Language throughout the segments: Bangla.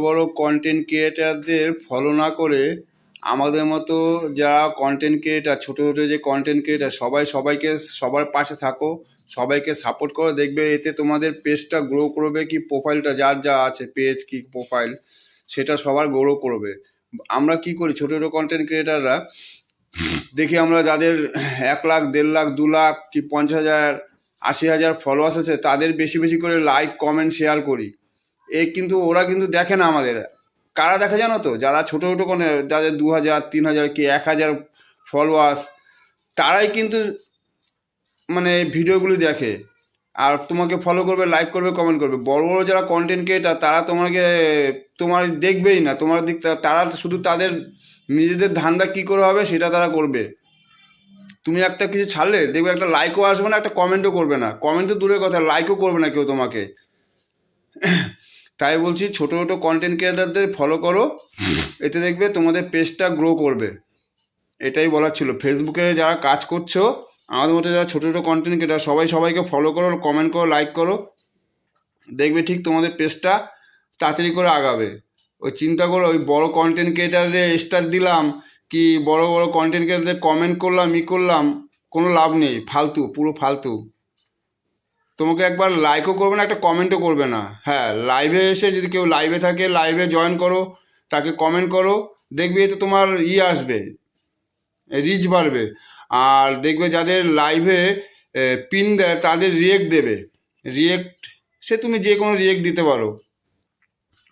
বড় বড় কন্টেন্ট ক্রিয়েটারদের ফলো না করে আমাদের মতো যারা কন্টেন্ট ক্রিয়েটার, ছোটো ছোটো যে কন্টেন্ট ক্রিয়েটার, সবাইকে সবার পাশে থাকো, সবাইকে সাপোর্ট করো। দেখবে এতে তোমাদের পেজটা গ্রো করবে, কি প্রোফাইলটা যার যা আছে পেজ কি প্রোফাইল সেটা সবার গ্রো করবে। আমরা কি করি, ছোটো ছোটো কন্টেন্ট ক্রিয়েটাররা দেখি আমরা যাদের 1 লাখ 1.5 লাখ 2 লাখ কি 50,000 80,000 ফলোয়ার্স আছে তাদের বেশি বেশি করে লাইক কমেন্ট শেয়ার করি। কিন্তু ওরা কিন্তু দেখে না আমাদের। কারা দেখে জানো তো? যারা ছোটো ছোটো কোনো যাদের 2,000 3,000 কি 1,000 ফলোয়ার্স, তারাই কিন্তু মানে ভিডিওগুলো দেখে আর তোমাকে ফলো করবে, লাইক করবে, কমেন্ট করবে। বড় বড় যারা কন্টেন্ট ক্রিয়েটার তারা তোমার দেখবেই না, তোমার দিক তারা শুধু তাদের নিজেদের ধান্দা কী করে হবে সেটা তারা করবে। তুমি একটা কিছু ছাড়লে দেখবে একটা লাইকও আসবে না, একটা কমেন্টও করবে না। কমেন্ট তো দূরের কথা, লাইকও করবে না কেউ তোমাকে। তাই বলছি ছোটো ছোটো কন্টেন্ট ক্রিয়েটারদের ফলো করো, এতে দেখবে তোমাদের পেজটা গ্রো করবে। এটাই বলার ছিল। ফেসবুকে যারা কাজ করছো, আমাদের মতো যারা ছোটো ছোটো কন্টেন্ট ক্রিয়েটার, সবাইকে ফলো করো, কমেন্ট করো, লাইক করো, দেখবে ঠিক তোমাদের পেজটা তাড়াতাড়ি করে আগাবে। ওই চিন্তা করো ওই বড় কন্টেন্ট ক্রিয়েটারে স্টার দিলাম কি বড় বড় কন্টেন্ট ক্রিয়েটারদের কমেন্ট করলাম, কোনো লাভ নেই, ফালতু, পুরো ফালতু। তোমাকে একবার লাইকও করবে না, একটা কমেন্টও করবে না। হ্যাঁ, লাইভে এসে যদি কেউ লাইভে থাকে, লাইভে জয়েন করো, তাকে কমেন্ট করো, দেখবে এতে তোমার আসবে, রিচ বাড়বে। আর দেখবে যাদের লাইভে পিন দেয় তাদের রিয়েক্ট দেবে। রিয়েক্ট সে তুমি যে কোনো রিয়েক্ট দিতে পারো,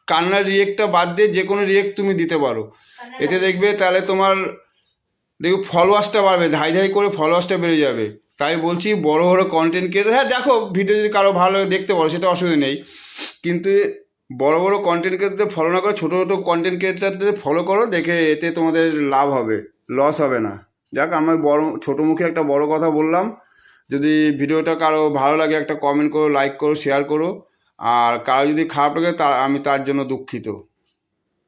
কান্নার রিয়েক্টটা বাদ দিয়ে যে কোনো রিয়েক্ট তুমি দিতে পারো। এতে দেখবে তাহলে তোমার ফলোয়ার্সটা বাড়বে, ধাই করে ফলোয়ার্সটা বেড়ে যাবে। তাই বলছি বড় বড় কন্টেন্ট ক্রিয়েটার, হ্যাঁ দেখো ভিডিও যদি কারো ভালো দেখতে পারো সেটা অসুবিধা নেই, কিন্তু বড় বড় কন্টেন্ট ক্রিয়েটারদের ফলো না করে ছোটো ছোটো কন্টেন্ট ক্রিয়েটারদের ফলো করো, দেখে এতে তোমাদের লাভ হবে, লস হবে না। যাক, আমি ছোটো মুখে একটা বড় কথা বললাম। যদি ভিডিওটা কারো ভালো লাগে একটা কমেন্ট করো, লাইক করো, শেয়ার করো। আর কারো যদি খারাপ লাগে আমি তার জন্য দুঃখিত।